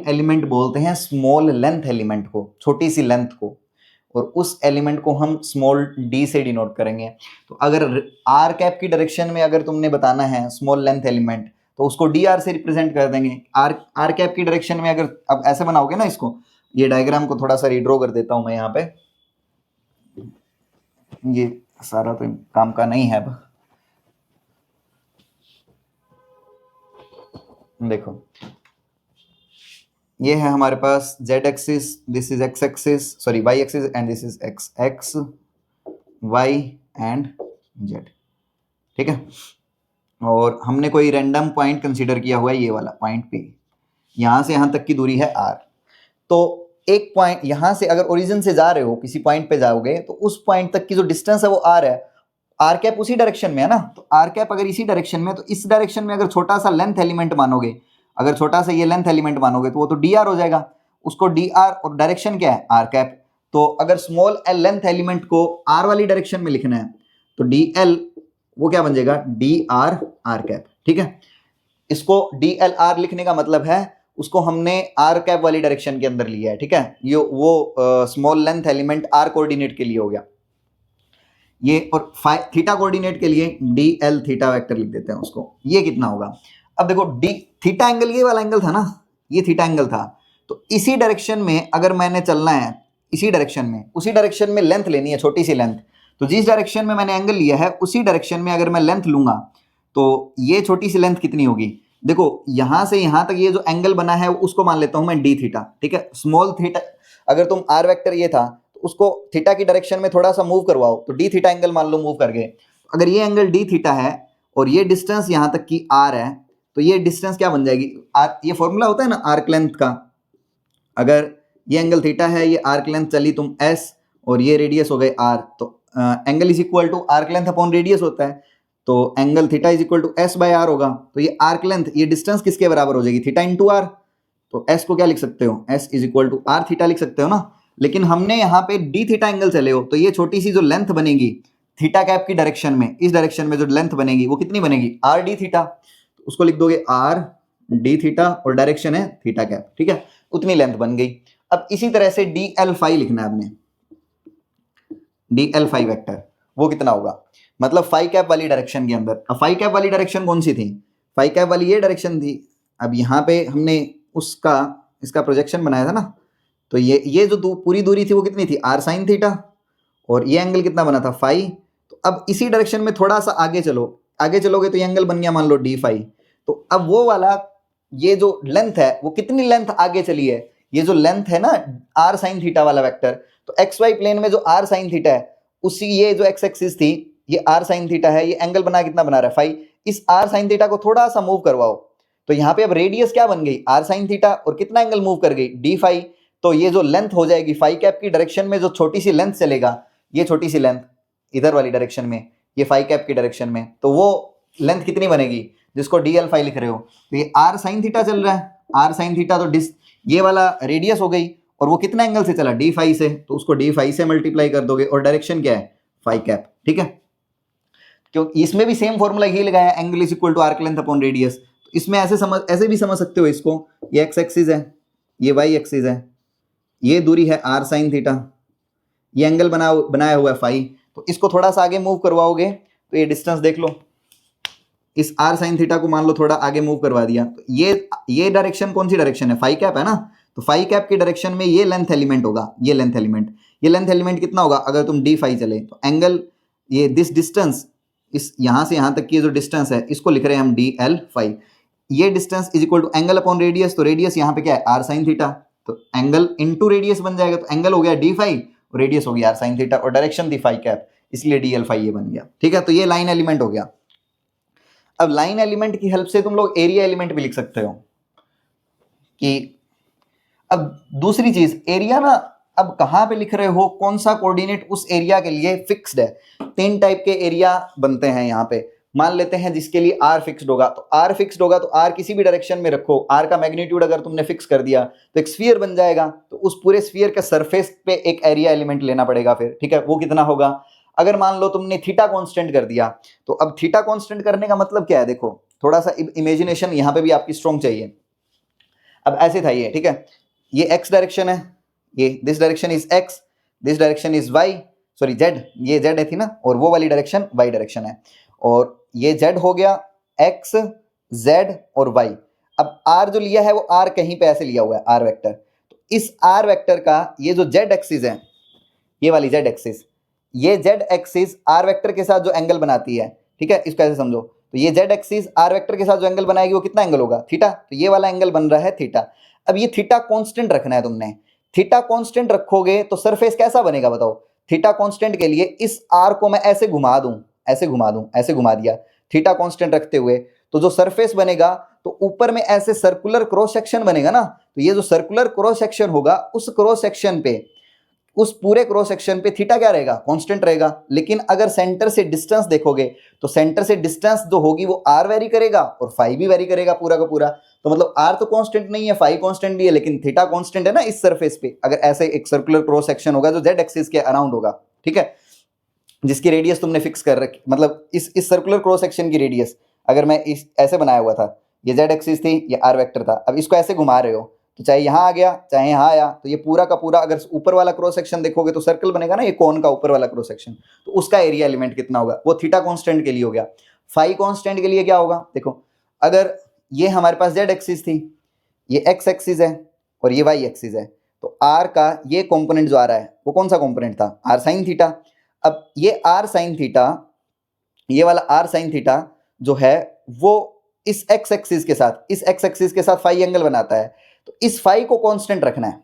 एलिमेंट बोलते हैं स्मॉल लेंथ एलिमेंट को, छोटी सी लेंथ को, और उस एलिमेंट को हम स्मॉल डी से डिनोट करेंगे। तो अगर आर कैप की डायरेक्शन में अगर तुमने बताना है स्मॉल लेंथ एलिमेंट तो उसको डी आर से रिप्रेजेंट कर देंगे। आर कैप की डायरेक्शन में अगर अब ऐसे बनाओगे ना इसको, ये डायग्राम को थोड़ा सा रीड्रॉ कर देता हूं मैं यहाँ पे, ये सारा तो काम का नहीं है। अब देखो ये है हमारे पास z axis, this is x axis, sorry y axis, and this is x y and z। ठीक है, और हमने कोई रैंडम पॉइंट कंसीडर किया हुआ है, ये वाला पॉइंट पे, यहां से यहां तक की दूरी है r। तो एक पॉइंट यहां से अगर ओरिजिन से जा रहे हो, किसी पॉइंट पे जाओगे तो उस पॉइंट तक की जो डिस्टेंस है वो आर है, आर कैप उसी डायरेक्शन में है ना, तो आर कैप अगर इसी डायरेक्शन में, तो इस डायरेक्शन में अगर छोटा सा लेंथ एलिमेंट मानोगे, अगर छोटा सा ये लेंथ एलिमेंट मानोगे तो वो तो डी आर हो जाएगा, उसको डी आर और डायरेक्शन क्या है आर कैप। तो अगर स्मॉल एल लेंथ एलिमेंट को आर वाली डायरेक्शन में लिखना है तो डी एल वो क्या बन जाएगा डी आर आर कैप। ठीक है, इसको डी एल आर लिखने का मतलब है उसको हमने आर कैप वाली डायरेक्शन के अंदर लिया है। ठीक है, ये वो small length element R coordinate के लिए हो गया ये, और थीटा कोऑर्डिनेट के लिए डी एल थीटा वेक्टर लिख देते हैं उसको। ये कितना होगा, अब देखो डी थीटा एंगल ये वाला एंगल था ना, ये थीटा एंगल था, तो इसी डायरेक्शन में अगर मैंने चलना है, इसी डायरेक्शन में, उसी डायरेक्शन में लेंथ लेनी है, छोटी सी लेंथ, तो जिस डायरेक्शन में मैंने एंगल लिया है उसी डायरेक्शन में अगर मैं लेंथ लूंगा तो ये छोटी सी लेंथ कितनी होगी, देखो यहां से यहां तक ये जो एंगल बना है उसको मान लेता हूं मैं डी थीटा। ठीक है, स्मॉल थीटा, अगर तुम आर वेक्टर ये था तो उसको थीटा की डायरेक्शन में थोड़ा सा मूव करवाओ तो डी थीटा एंगल मान लो मूव कर गए। अगर ये एंगल डी थीटा है और ये डिस्टेंस यहां तक की आर है, तो ये डिस्टेंस क्या बन जाएगी आर, ये फॉर्मूला होता है ना आर्क लेंथ का, अगर ये एंगल थीटा है, ये आर्क लेंथ चली तुम एस और ये रेडियस हो गए आर, तो angle is equal to arc length upon radius होता है, तो angle theta is equal to S by R होगा। तो ये आर्क लेंथ, ये डिस्टेंस किसके बराबर हो जाएगी थीटा इंटू आर, तो एस को क्या लिख सकते हो S is equal to R theta लिख सकते हो ना। लेकिन हमने यहाँ पे डी थीटा एंगल चले हो तो ये छोटी सी जो लेंथ बनेगी थीटा कैप की डायरेक्शन में, इस डायरेक्शन में जो लेंथ बनेगी वो कितनी बनेगी आर डी थीटा, तो उसको लिख दोगे आर डी थीटा और डायरेक्शन है थीटा कैप। ठीक है, उतनी लेंथ बन गई। अब इसी तरह से डी एल फाई लिखना है आपने, डी एल फाई वेक्टर वो कितना होगा, मतलब फाई कैप वाली डायरेक्शन के अंदर। अब फाई कैप वाली डायरेक्शन कौन सी थी, फाई कैप वाली ये डायरेक्शन थी। अब यहाँ पे हमने उसका इसका प्रोजेक्शन बनाया था ना, तो ये जो पूरी दूरी थी वो कितनी थी आर साइन थीटा, और ये एंगल कितना बना था फाई। तो अब इसी डायरेक्शन में थोड़ा सा आगे चलो, आगे चलोगे तो ये एंगल बन गया मान लो डी फाई। तो अब वो वाला ये जो लेंथ है वो कितनी लेंथ आगे चली है, ये जो लेंथ है ना आर साइन थीटा वाला वेक्टर, तो एक्स वाई प्लेन में जो आर साइन थीटा है उसी, ये जो एक्स एक्सिस थी ये आर साइन थीटा है, ये एंगल बना कितना बना रहा है फाई, इस आर साइन थीटा को थोड़ा सा मूव करवाओ तो यहाँ पे अब रेडियस क्या बन गई आर साइन थीटा, और कितना एंगल मूव कर गई डी फाई। तो ये जो लेंथ हो जाएगी फाई कैप की डायरेक्शन में, जो छोटी सी लेंथ चलेगा, ये छोटी सी लेंथ इधर वाली डायरेक्शन में, ये फाई कैप की डायरेक्शन में, तो वो लेंथ कितनी बनेगी जिसको डी एल फाई लिख रहे हो, तो ये आर साइन थीटा चल रहा है, आर साइन थीटा तो ये वाला रेडियस हो गई, और वो कितना एंगल से चला डी फाई से, तो उसको डी फाई से मल्टीप्लाई कर दोगे और डायरेक्शन क्या है फाई कैप। ठीक है, क्योंकि इसमें भी सेम फॉर्मूला ये लगाया angle is equal to arc length upon radius. तो इसमें ऐसे भी समझ सकते हो इसको, ये एक्स एक्सिस है, ये वाई एक्सिस है, ये दूरी है आर साइन थीटा, ये एंगल बनाया हुआ है फाई, तो इसको थोड़ा सा आगे मूव करवाओगे तो ये डिस्टेंस देख लो, इस आर साइन थीटा को मान लो थोड़ा आगे मूव करवा दिया, तो ये डायरेक्शन कौन सी डायरेक्शन है फाई कैप है ना, तो फाई कैप की डायरेक्शन में ये लेंथ एलिमेंट होगा, ये लेंथ एलिमेंट कितना होगा अगर तुम डी फाई चले, तो एंगल ये दिस डिस्टेंस, इस यहां से यहां तक की जो डिस्टेंस है इसको लिख रहे हैं हम डी एल फाई, ये distance is equal to angle upon radius, तो रेडियस यहाँ पे क्या है आर साइन थीटा, तो एंगल इनटू रेडियस बन जाएगा, तो एंगल हो गया डी फाई और रेडियस हो गया आर साइन थीटा और डायरेक्शन थी फाई कैप, इसलिए डी एल फाई ये बन गया। ठीक है, तो ये लाइन एलिमेंट हो गया। अब लाइन एलिमेंट की हेल्प से तुम लोग एरिया एलिमेंट भी लिख सकते हो कि अब दूसरी चीज एरिया ना, अब कहां पे लिख रहे हो, कौन सा कोऑर्डिनेट उस एरिया के लिए फिक्स्ड है। तीन टाइप के एरिया बनते हैं यहाँ पे, मान लेते हैं जिसके लिए आर फिक्स्ड होगा, तो आर फिक्स्ड होगा तो आर किसी भी डायरेक्शन में रखो, आर का मैग्नीट्यूड अगर तुमने फिक्स कर दिया तो एक स्फीयर बन जाएगा, तो उस पूरे स्फीयर के सरफेस पे एक एरिया एलिमेंट लेना पड़ेगा फिर। ठीक है, वो कितना होगा, अगर मान लो तुमने थीटा कांस्टेंट कर दिया, तो अब थीटा कांस्टेंट करने का मतलब क्या है, देखो थोड़ा सा इमेजिनेशन यहाँ पे भी आपकी स्ट्रॉन्ग चाहिए। अब ऐसे था ये, ठीक है, ये एक्स डायरेक्शन है, ये this direction is X, this direction is Y, sorry Z, ये जेड है थी ना, और वो वाली डायरेक्शन वाई डायरेक्शन है, और ये जेड हो गया एक्स जेड और वाई। अब आर जो लिया है वो आर कहीं पे ऐसे लिया हुआ है आर वेक्टर, तो इस आर वेक्टर का ये जो जेड एक्सिस है, ये वाली जेड एक्सिस, ये जेड एक्सिस आर वेक्टर के साथ जो एंगल बनाती है, ठीक है, इसको ऐसे समझो, तो ये जेड एक्सिस आर वेक्टर के साथ जो एंगल बनाएगी वो कितना एंगल होगा थीटा, तो ये वाला एंगल बन रहा है थीटा। अब ये थीटा कांस्टेंट रखना है तुमने, थीटा कांस्टेंट रखोगे तो सरफेस कैसा बनेगा बताओ, थीटा कांस्टेंट के लिए इस आर को मैं ऐसे घुमा दूं, ऐसे घुमा दिया थीटा कांस्टेंट रखते हुए, तो जो सरफेस बनेगा तो ऊपर में ऐसे सर्कुलर क्रॉस सेक्शन बनेगा ना, तो ये जो सर्कुलर क्रॉस सेक्शन होगा उस क्रॉस सेक्शन पे, उस पूरे क्रॉस सेक्शन पे थीटा क्या रहेगा, कांस्टेंट रहेगा। लेकिन अगर सेंटर से डिस्टेंस देखोगे तो सेंटर से डिस्टेंस जो होगी वो आर वेरी करेगा और फाई भी वेरी करेगा पूरा का पूरा। तो मतलब आर तो कांस्टेंट नहीं है, फाई कांस्टेंट भी है, लेकिन थीटा कांस्टेंट है ना इस सरफेस पे। अगर ऐसे एक सर्कुलर क्रॉस सेक्शन होगा जो जेड एक्सिस के अराउंड होगा, ठीक है, जिसकी रेडियस तुमने फिक्स कर रखी, मतलब इस सर्कुलर क्रॉस सेक्शन की रेडियस अगर मैं इस ऐसे बनाया हुआ था, ये जेड एक्सिस थी, ये आर वेक्टर था, अब इसको ऐसे घुमा रहे हो तो चाहे यहाँ आ गया चाहे यहाँ आया, तो ये पूरा का पूरा अगर ऊपर वाला क्रॉस सेक्शन देखोगे तो सर्कल बनेगा ना, ये कोन का ऊपर वाला क्रॉस सेक्शन, तो उसका एरिया एलिमेंट कितना होगा, वो थीटा कांस्टेंट के लिए हो गया। फाई कांस्टेंट के लिए क्या होगा, देखो अगर ये हमारे पास जेड एक्सिस थी, ये एक्स एक्सिस है और ये वाई एक्सिस है, तो आर का ये कॉम्पोनेंट जो आ रहा है वो कौन सा कॉम्पोनेंट था, आर साइन थीटा। अब ये आर साइन थीटा, ये वाला आर साइन थीटा जो है वो इस एक्स एक्सिस के साथ, इस एक्स एक्सिस के साथ फाई एंगल बनाता है, तो इस फाई को कांस्टेंट रखना है।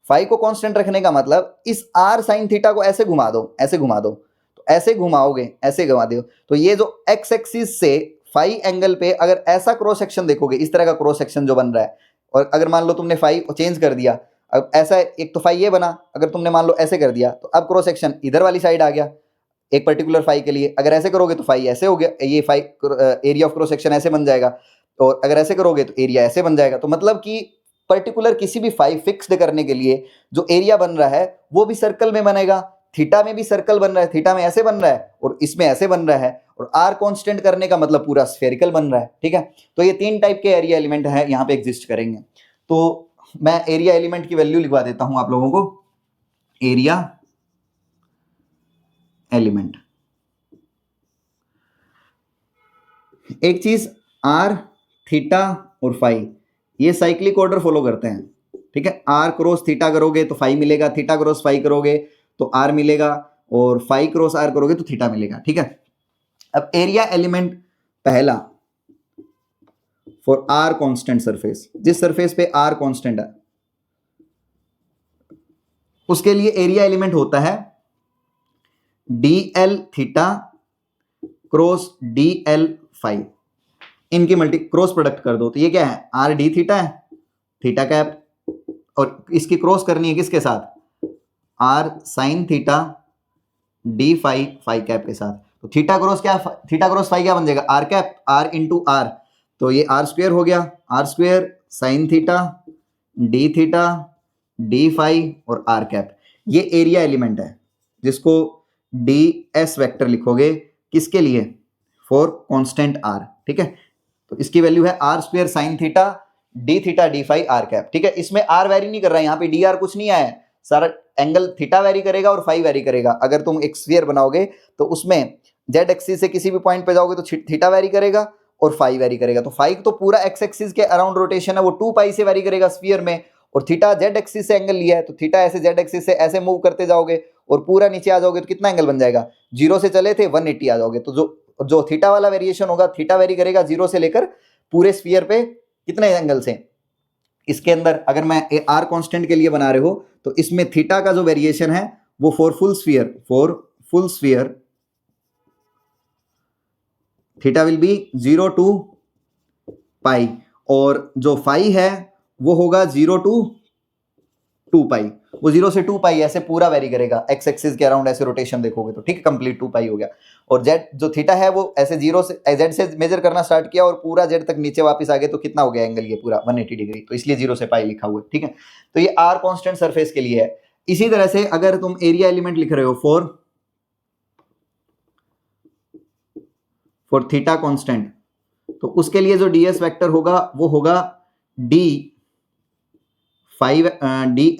फाई को कांस्टेंट रखने का मतलब इस आर साइन थीटा को ऐसे घुमा दो, ऐसे घुमा दो, तो ऐसे घुमाओगे, ऐसे घुमा दो, तो ये जो एक्स एक्सिस से फाई एंगल पे अगर ऐसा क्रॉस सेक्शन देखोगे, इस तरह का क्रॉस सेक्शन जो बन रहा है, और अगर मान लो तुमने फाई चेंज कर दिया, अब ऐसा एक तो फाई ये बना, अगर तुमने मान लो ऐसे कर दिया तो अब क्रॉस सेक्शन इधर वाली साइड आ गया एक पर्टिकुलर फाई के लिए। अगर ऐसे करोगे तो फाई ऐसे हो गया, ये phi area of cross section ऐसे बन जाएगा, और अगर ऐसे करोगे तो एरिया ऐसे बन जाएगा। तो मतलब कि पर्टिकुलर किसी भी फाई फिक्स्ड करने के लिए जो एरिया बन रहा है वो भी सर्कल में बनेगा, थीटा में भी सर्कल बन रहा है, थीटा में ऐसे बन रहा है और इसमें ऐसे बन रहा है, और आर कांस्टेंट करने का मतलब पूरा स्फेरिकल बन रहा है, ठीक है। तो ये तीन टाइप के एरिया एलिमेंट है यहाँ पे एग्जिस्ट करेंगे। तो मैं एरिया एलिमेंट की वैल्यू लिखवा देता हूं आप लोगों को, एरिया एलिमेंट। एक चीज, आर थीटा और फाई ये साइक्लिक ऑर्डर फॉलो करते हैं, ठीक है। आर क्रॉस थीटा करोगे तो फाई मिलेगा, थीटा क्रॉस फाई करोगे तो आर मिलेगा, और फाई क्रॉस आर करोगे तो थीटा मिलेगा, ठीक है। अब एरिया एलिमेंट पहला फॉर आर कांस्टेंट सरफेस, जिस सरफेस पे आर कांस्टेंट है उसके लिए एरिया एलिमेंट होता है D L theta cross D L phi. इनकी मल्टी क्रॉस प्रोडक्ट कर दो तो ये क्या है, आर डी थीटा है, थीटा कैप, और इसकी क्रॉस करनी है किसके साथ, R sine theta D phi phi cap के साथ। तो थीटा क्रॉस क्या, थीटा क्रॉस फाई क्या बन जाएगा, R cap, R into R, तो ये आर स्क्वेयर हो गया, R square sine theta D theta D phi और आर कैप। ये एरिया एलिमेंट है जिसको डी एस वेक्टर लिखोगे किसके लिए, फॉर कांस्टेंट आर, ठीक है। तो इसकी वैल्यू है R square sine theta D phi R cap, ठीक है। इसमें आर वेरी नहीं कर रहा है, यहाँ पे डी आर कुछ नहीं आया है, सारा एंगल थीटा वेरी करेगा और फाई वेरी करेगा। अगर तुम एक स्फीयर बनाओगे तो उसमें जेड एक्सिस से किसी भी पॉइंट पे जाओगे तो थीटा वेरी करेगा और फाई वेरी करेगा। तो फाई तो पूरा एक्स एक्सिस के अराउंड रोटेशन है, वो 2 पाई से वेरी करेगा स्फीयर में, और थीटा जेड एक्सिस से एंगल लिया है तो थीटा ऐसे जेड एक्सिस से ऐसे मूव करते जाओगे और पूरा नीचे आ जाओगे तो कितना एंगल बन जाएगा, 0 से चले थे 180 आ जाओगे। तो जो थीटा वाला वेरिएशन होगा, थीटा वेरी करेगा 0 से लेकर पूरे स्फीयर पे कितने एंगल से। इसके अंदर अगर मैं आर कांस्टेंट के लिए बना रहे हो तो इसमें थीटा का जो वेरिएशन है वो for full sphere theta will be 0 to pi, और जो फाई है वो होगा 0 टू 2 पाई, वो 0 से 2 पाई ऐसे पूरा वेरी करेगा एक्स एक्सिस के अराउंड ऐसे रोटेशन देखोगे तो, ठीक है, कंप्लीट 2 पाई हो गया। और जेड जो थीटा है वो ऐसे 0 से जेड से मेजर करना स्टार्ट किया और पूरा जेड तक नीचे वापस आ गए तो कितना हो गया एंगल, ये पूरा 180 डिग्री, तो इसलिए 0 से पाई लिखा हुआ है, ठीक है। तो ये आर कांस्टेंट सरफेस के लिए है। इसी तरह से अगर तुम एरिया एलिमेंट लिख रहे हो फॉर थीटा कांस्टेंट, तो उसके लिए जो डीएस वेक्टर होगा वो होगा D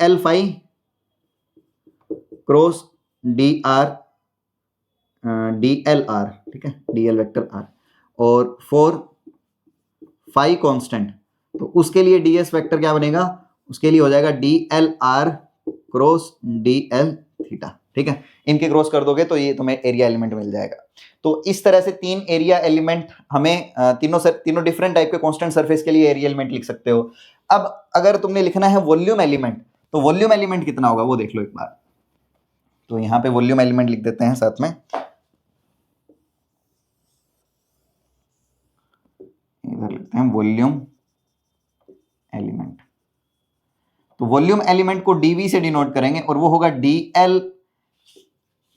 L phi cross D L R, ठीक है, डी एल वेक्टर आर। और फॉर फाई कांस्टेंट तो उसके लिए डीएस वेक्टर क्या बनेगा, उसके लिए हो जाएगा D L are cross D L theta, ठीक है। इनके क्रॉस कर दोगे तो ये तुम्हें एरिया एलिमेंट मिल जाएगा। तो इस तरह से 3 एरिया एलिमेंट हमें तीनों डिफरेंट टाइप के कांस्टेंट सरफेस के लिए एरिया एलिमेंट लिख सकते हो। अब अगर तुमने लिखना है वॉल्यूम एलिमेंट, तो वॉल्यूम एलिमेंट कितना होगा वो देख लो एक बार। तो यहां पे वॉल्यूम एलिमेंट लिख देते हैं साथ में, इधर लिखते हैं वॉल्यूम एलिमेंट। तो वॉल्यूम एलिमेंट को डीवी से डिनोट करेंगे और वो होगा डीएल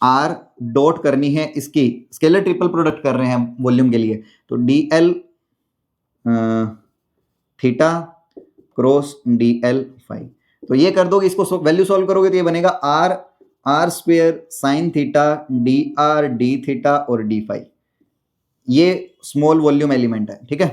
आर डॉट करनी है इसकी स्केलर ट्रिपल प्रोडक्ट कर रहे हैं हम वॉल्यूम के लिए, तो D L theta cross D L phi. तो ये कर दोगे, इसको वैल्यू सॉल्व करोगे तो ये बनेगा R square sine theta D R D theta और डी फाई। ये स्मॉल वॉल्यूम एलिमेंट है, ठीक है।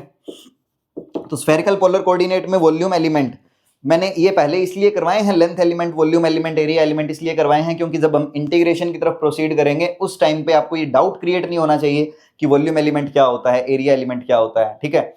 तो स्फेरिकल पोलर कोऑर्डिनेट में वॉल्यूम एलिमेंट मैंने ये पहले इसलिए करवाए हैं, length element, volume element, area element इसलिए करवाए हैं क्योंकि जब हम इंटीग्रेशन की तरफ प्रोसीड करेंगे उस टाइम पे आपको ये डाउट क्रिएट नहीं होना चाहिए कि वॉल्यूम एलिमेंट क्या होता है, एरिया एलिमेंट क्या होता है, ठीक है।